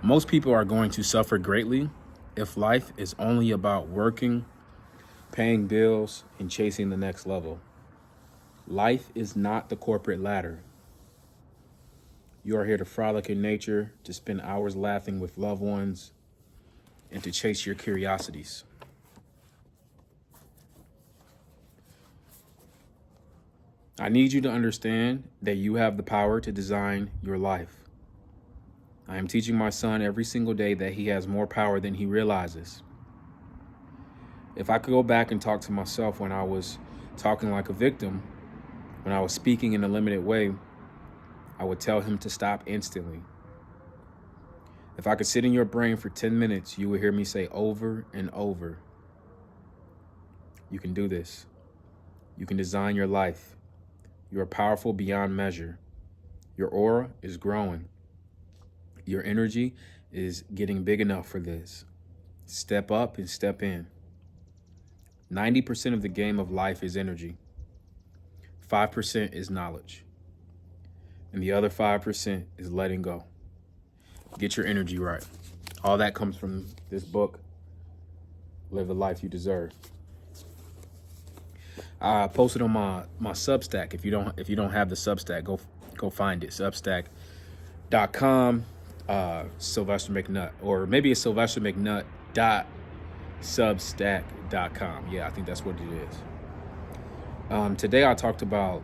Most people are going to suffer greatly if life is only about working, paying bills, and chasing the next level. Life is not the corporate ladder. You are here to frolic in nature, to spend hours laughing with loved ones, and to chase your curiosities. I need you to understand that you have the power to design your life. I am teaching my son every single day that he has more power than he realizes. If I could go back and talk to myself when I was talking like a victim, when I was speaking in a limited way, I would tell him to stop instantly. If I could sit in your brain for 10 minutes, you would hear me say over and over, you can do this. You can design your life. You are powerful beyond measure. Your aura is growing. Your energy is getting big enough for this. Step up and step in. 90% of the game of life is energy. 5% is knowledge. And the other 5% is letting go. Get your energy right. All that comes from this book, Live the Life You Deserve. I posted on my Substack. If you don't have the Substack, go find it. Substack.com, Sylvester McNutt, or maybe it's sylvestermcnutt.substack.com. Yeah, I think that's what it is. Today I talked about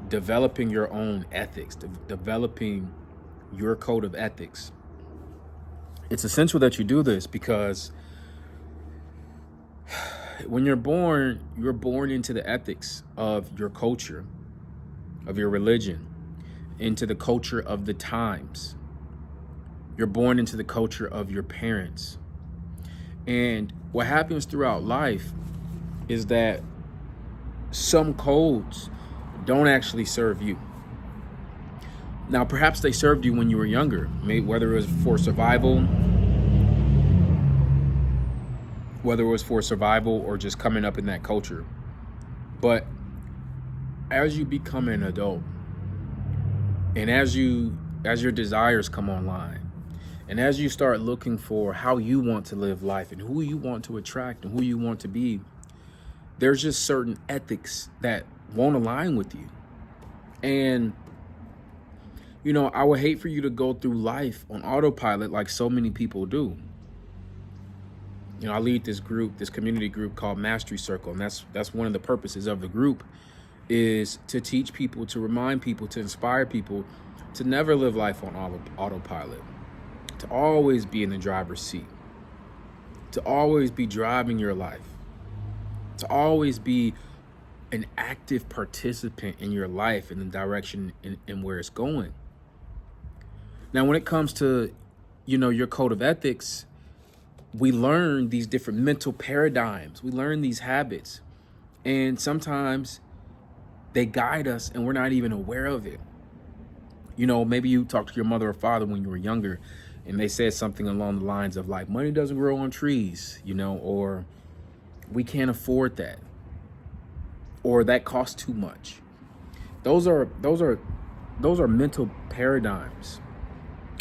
developing your own ethics, developing your code of ethics. It's essential that you do this because when you're born into the ethics of your culture, of your religion, into the culture of the times. You're born into the culture of your parents. And what happens throughout life is that some codes don't actually serve you. Now, perhaps they served you when you were younger, whether it was for survival, or just coming up in that culture. But as you become an adult, and as your desires come online, and as you start looking for how you want to live life and who you want to attract and who you want to be, there's just certain ethics that won't align with you. And I would hate for you to go through life on autopilot like so many people do. I lead this community group called Mastery Circle, and that's one of the purposes of the group, is to teach people, to remind people, to inspire people to never live life on autopilot, to always be in the driver's seat, to always be driving your life, to always be an active participant in your life in the direction and where it's going. Now, when it comes to, your code of ethics, we learn these different mental paradigms. We learn these habits. And sometimes they guide us and we're not even aware of it. Maybe you talked to your mother or father when you were younger and they said something along the lines of like, money doesn't grow on trees, or we can't afford that, or that costs too much. Those are mental paradigms.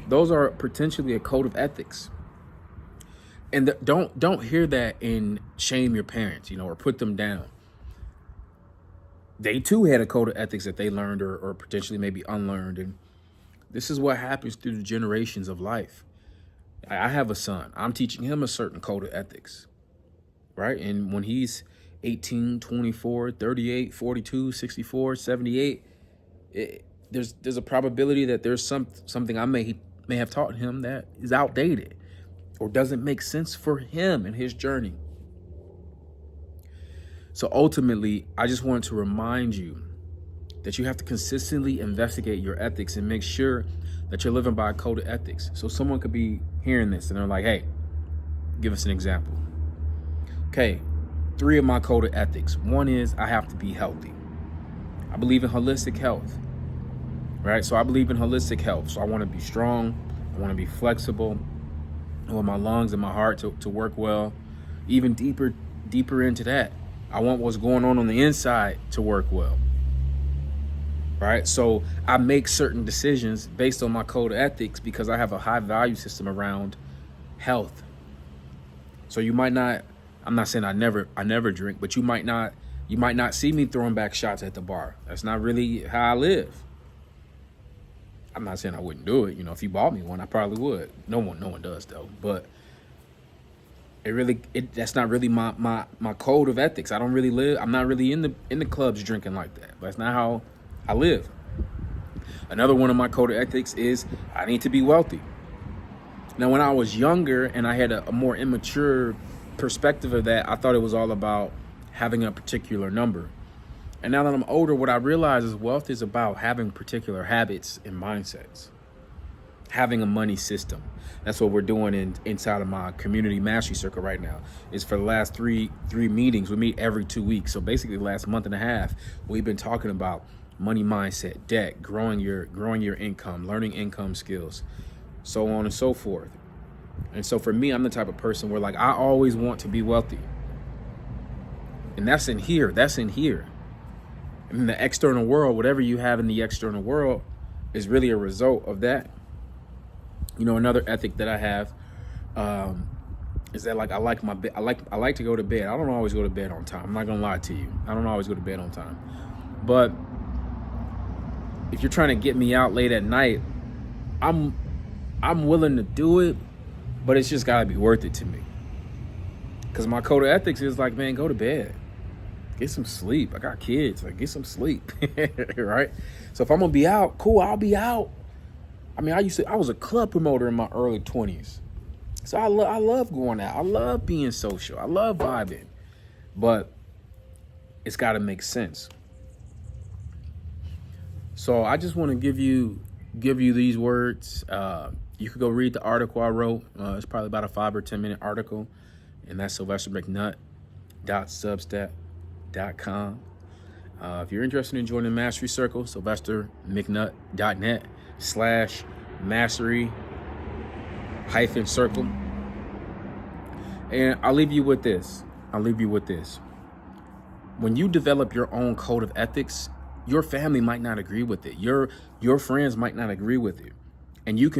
Those are potentially a code of ethics. And don't hear that and shame your parents, or put them down. They too had a code of ethics that they learned or potentially maybe unlearned. And this is what happens through the generations of life. I have a son. I'm teaching him a certain code of ethics, right? And when he's 18, 24, 38, 42, 64, 78, there's a probability that there's something I may have taught him that is outdated or doesn't make sense for him and his journey. So ultimately, I just wanted to remind you that you have to consistently investigate your ethics and make sure that you're living by a code of ethics. So someone could be hearing this and they're like, hey, give us an example. Okay, 3 of my code of ethics. One is I have to be healthy. I believe in holistic health, right? So I believe in holistic health. So I want to be strong. I want to be flexible. I want my lungs and my heart to work well. Even deeper into that, I want what's going on the inside to work well, right? So I make certain decisions based on my code of ethics because I have a high value system around health. So you might not, I'm not saying I never drink, but you might not see me throwing back shots at the bar. That's not really how I live. I'm not saying I wouldn't do it. You know, if you bought me one, I probably would. No one does though. But that's not really my code of ethics. I don't really live. I'm not really in the clubs drinking like that. That's not how I live. Another one of my code of ethics is I need to be wealthy. Now, when I was younger and I had a more immature perspective of that, I thought it was all about having a particular number. And now that I'm older, what I realize is wealth is about having particular habits and mindsets, having a money system. That's what we're doing inside of my community mastery circle right now. Is for the last three meetings, we meet every 2 weeks. So basically the last month and a half, we've been talking about money mindset, debt, growing your income, learning income skills, so on and so forth. And so for me, I'm the type of person where like I always want to be wealthy. And that's in here. And in the external world, whatever you have in the external world is really a result of that. You know, another ethic that I have is that like I like to go to bed. I don't always go to bed on time. I'm not gonna lie to you. I don't always go to bed on time. But if you're trying to get me out late at night, I'm willing to do it, but it's just gotta be worth it to me. Cause my code of ethics is like, man, go to bed. Get some sleep. I got kids. Like, get some sleep. Right? So if I'm gonna be out, cool, I'll be out. I mean, I was a club promoter in my early 20s. So I love going out. I love being social. I love vibing. But it's gotta make sense. So I just want to give you these words. You could go read the article I wrote. It's probably about a 5 or 10 minute article, and that's sylvestermcnutt.substack.com. If you're interested in joining the Mastery Circle, sylvestermcnutt.net/mastery-circle. And I'll leave you with this. When you develop your own code of ethics, your family might not agree with it. Your friends might not agree with it. And you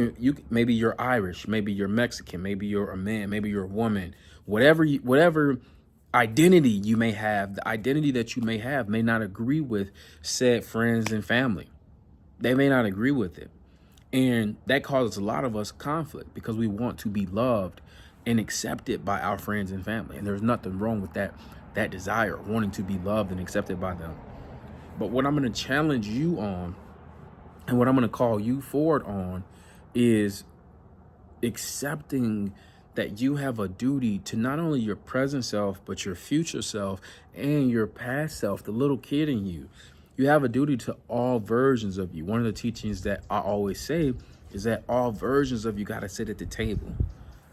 maybe you're Irish, maybe you're Mexican, maybe you're a man, maybe you're a woman, whatever identity you may have, the identity that you may have may not agree with said friends and family. They may not agree with it. And that causes a lot of us conflict because we want to be loved and accepted by our friends and family. And there's nothing wrong with that desire, wanting to be loved and accepted by them. But what I'm going to challenge you on and what I'm going to call you forward on is accepting that you have a duty to not only your present self, but your future self and your past self, the little kid in you. You have a duty to all versions of you. One of the teachings that I always say is that all versions of you got to sit at the table,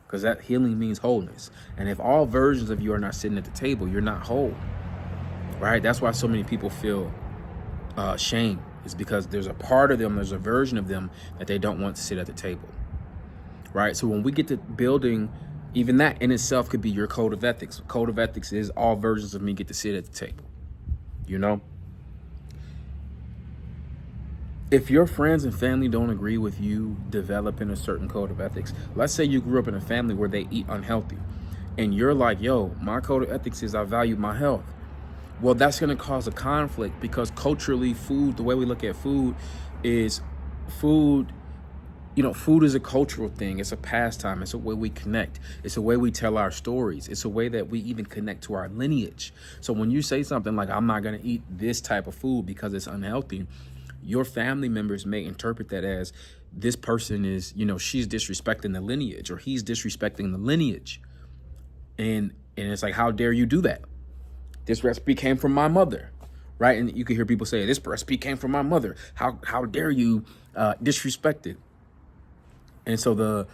because that healing means wholeness. And if all versions of you are not sitting at the table, you're not whole, right? That's why so many people feel shame, is because there's a part of them, there's a version of them that they don't want to sit at the table, right? So when we get to building, even that in itself could be your code of ethics. Code of ethics is all versions of me get to sit at the table, you know? If your friends and family don't agree with you developing a certain code of ethics, let's say you grew up in a family where they eat unhealthy, and you're like, yo, my code of ethics is I value my health. Well, that's going to cause a conflict because culturally, food, the way we look at food is food, you know, food is a cultural thing. It's a pastime. It's a way we connect. It's a way we tell our stories. It's a way that we even connect to our lineage. So when you say something like, I'm not going to eat this type of food because it's unhealthy, your family members may interpret that as this person is, you know, she's disrespecting the lineage or he's disrespecting the lineage. And it's like, how dare you do that? This recipe came from my mother, right? And you can hear people say, this recipe came from my mother. How dare you disrespect it? And so the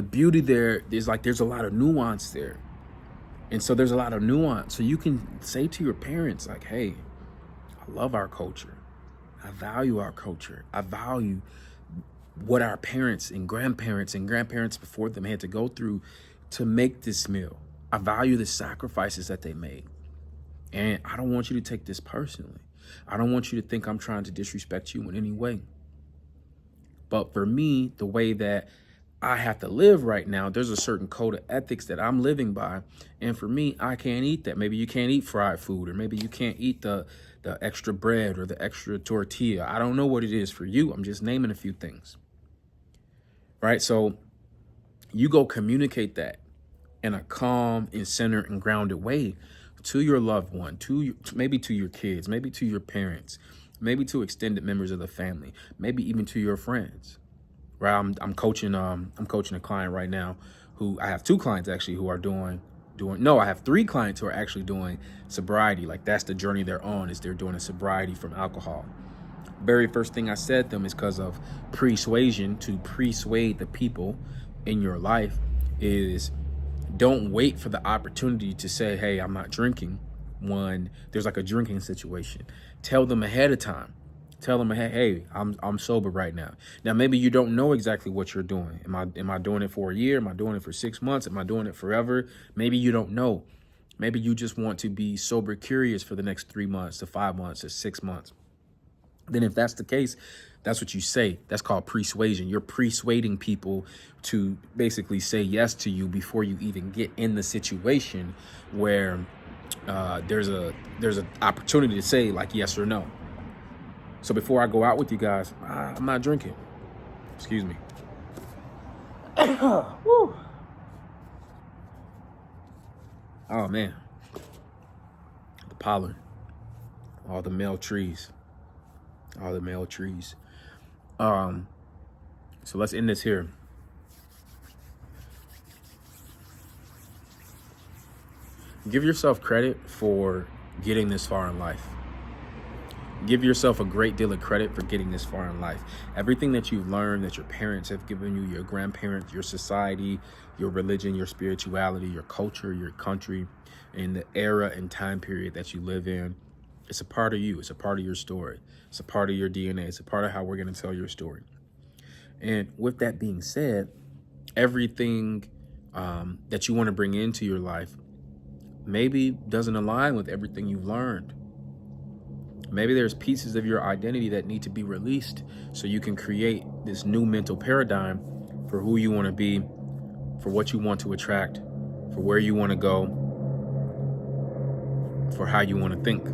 beauty there is like, there's a lot of nuance there. And so there's a lot of nuance. So you can say to your parents like, hey, I love our culture. I value our culture. I value what our parents and grandparents before them had to go through to make this meal. I value the sacrifices that they made. And I don't want you to take this personally. I don't want you to think I'm trying to disrespect you in any way. But for me, the way that I have to live right now, there's a certain code of ethics that I'm living by. And for me, I can't eat that. Maybe you can't eat fried food, or maybe you can't eat the extra bread or the extra tortilla. I don't know what it is for you. I'm just naming a few things. Right? So you go communicate that in a calm and centered and grounded way to your loved one, maybe to your kids, maybe to your parents, maybe to extended members of the family, maybe even to your friends. Right? I'm coaching a client right now who I have two clients actually who are I have three clients who are actually doing sobriety. Like that's the journey they're on, is they're doing a sobriety from alcohol. Very first thing I said to them is because of persuasion, to persuade the people in your life, is don't wait for the opportunity to say, hey, I'm not drinking, when there's like a drinking situation. Tell them ahead of time. Tell them, hey, I'm sober right now. Now, maybe you don't know exactly what you're doing. Am I doing it for a year? Am I doing it for 6 months? Am I doing it forever? Maybe you don't know. Maybe you just want to be sober curious for the next 3 months to 5 months to 6 months. Then if that's the case, that's what you say. That's called persuasion. You're persuading people to basically say yes to you before you even get in the situation where there's an opportunity to say like yes or no. So before I go out with you guys, I'm not drinking. Excuse me. Woo. Oh man, the pollen, all the male trees. So let's end this here. Give yourself credit for getting this far in life. Give yourself a great deal of credit for getting this far in life. Everything that you've learned, that your parents have given you, your grandparents, your society, your religion, your spirituality, your culture, your country, and the era and time period that you live in, it's a part of you. It's a part of your story. It's a part of your DNA. It's a part of how we're going to tell your story. And with that being said, everything that you want to bring into your life maybe doesn't align with everything you've learned. Maybe there's pieces of your identity that need to be released so you can create this new mental paradigm for who you want to be, for what you want to attract, for where you want to go, for how you want to think.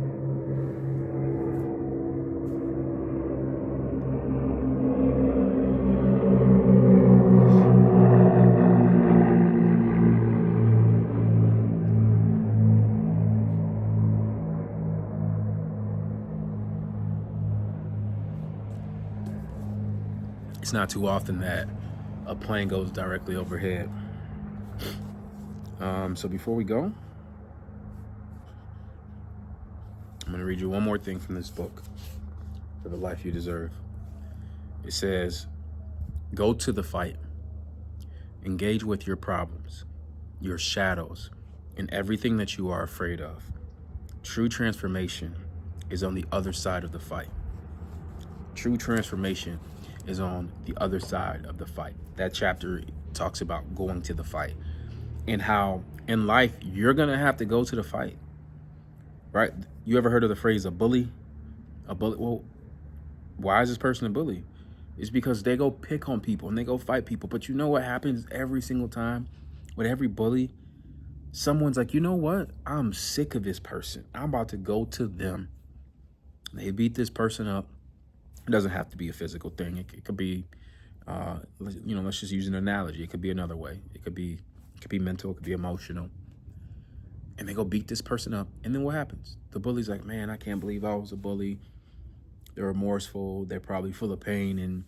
It's not too often that a plane goes directly overhead. So before we go, I'm going to read you one more thing from this book, For the Life You Deserve. It says, go to the fight. Engage with your problems, your shadows, and everything that you are afraid of. True transformation is on the other side of the fight. True transformation is on the other side of the fight. That chapter talks about going to the fight and how in life you're going to have to go to the fight, right? You ever heard of the phrase a bully? A bully? Well, why is this person a bully? It's because they go pick on people and they go fight people. But you know what happens every single time with every bully? Someone's like, you know what? I'm sick of this person. I'm about to go to them. They beat this person up. It doesn't have to be a physical thing. It could be, let's just use an analogy. It could be another way. It could be mental. It could be emotional. And they go beat this person up. And then what happens? The bully's like, man, I can't believe I was a bully. They're remorseful. They're probably full of pain and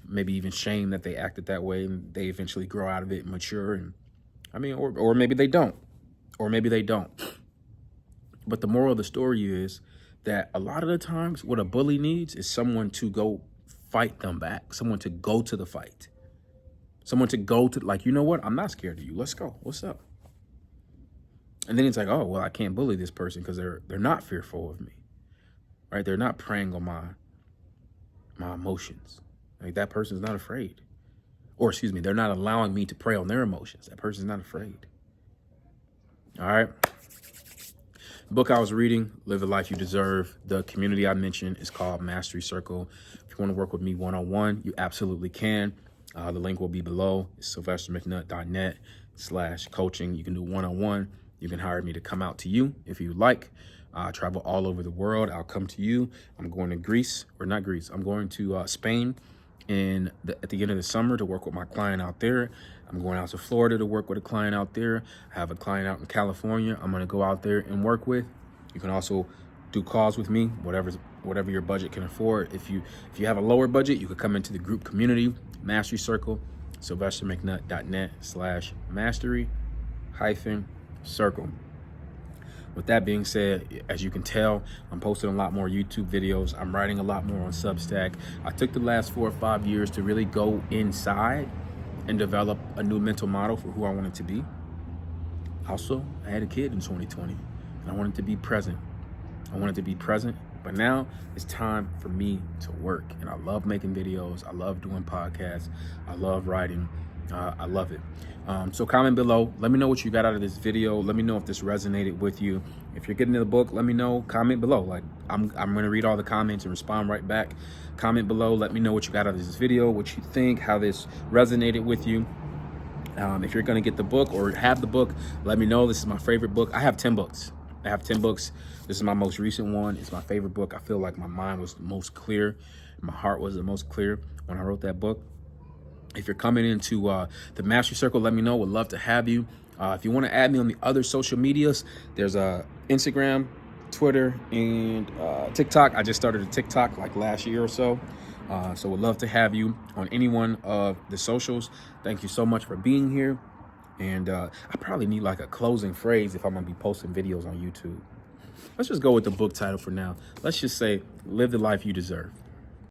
maybe even shame that they acted that way. And they eventually grow out of it and mature. And or maybe they don't. Or maybe they don't. But the moral of the story is that a lot of the times what a bully needs is someone to go fight them back. Someone to go to the fight. Someone to go to, like, you know what? I'm not scared of you. Let's go. What's up? And then it's like, oh, well, I can't bully this person because they're not fearful of me. Right? They're not preying on my emotions. Like, that person's not afraid. Or, excuse me, they're not allowing me to prey on their emotions. That person's not afraid. All right? The book I was reading, Live the Life You Deserve. The community I mentioned is called Mastery Circle. If you want to work with me one-on-one, you absolutely can. The link will be below. It's sylvestermcnutt.net/coaching. You can do one-on-one. You can hire me to come out to you if you like. I travel all over the world. I'll come to you. I'm going to Greece, or not Greece. I'm going to Spain at the end of the summer to work with my client out there. I'm going out to Florida to work with a client out there. I have a client out in California I'm going to go out there and work with. You can also do calls with me, whatever your budget can afford. If you have a lower budget, you could come into the group community, Mastery Circle, sylvestermcnutt.net/mastery-circle. With that being said, as you can tell, I'm posting a lot more YouTube videos. I'm writing a lot more on Substack. I took the last 4 or 5 years to really go inside and develop a new mental model for who I wanted to be. Also, I had a kid in 2020, and I wanted to be present. But now it's time for me to work. And I love making videos. I love doing podcasts. I love writing. I love it. So comment below. Let me know what you got out of this video. Let me know if this resonated with you. If you're getting the book, let me know. Comment below. Like I'm gonna read all the comments and respond right back. Comment below. Let me know what you got out of this video, what you think, how this resonated with you. If you're gonna get the book or have the book, let me know. This is my favorite book. I have 10 books. This is my most recent one. It's my favorite book. I feel like my mind was the most clear. My heart was the most clear when I wrote that book. If you're coming into the Mastery Circle, let me know. Would love to have you. If you want to add me on the other social medias, there's Instagram, Twitter, and TikTok. I just started a TikTok like last year or so. So would love to have you on any one of the socials. Thank you so much for being here. And I probably need like a closing phrase if I'm going to be posting videos on YouTube. Let's just go with the book title for now. Let's just say, live the life you deserve.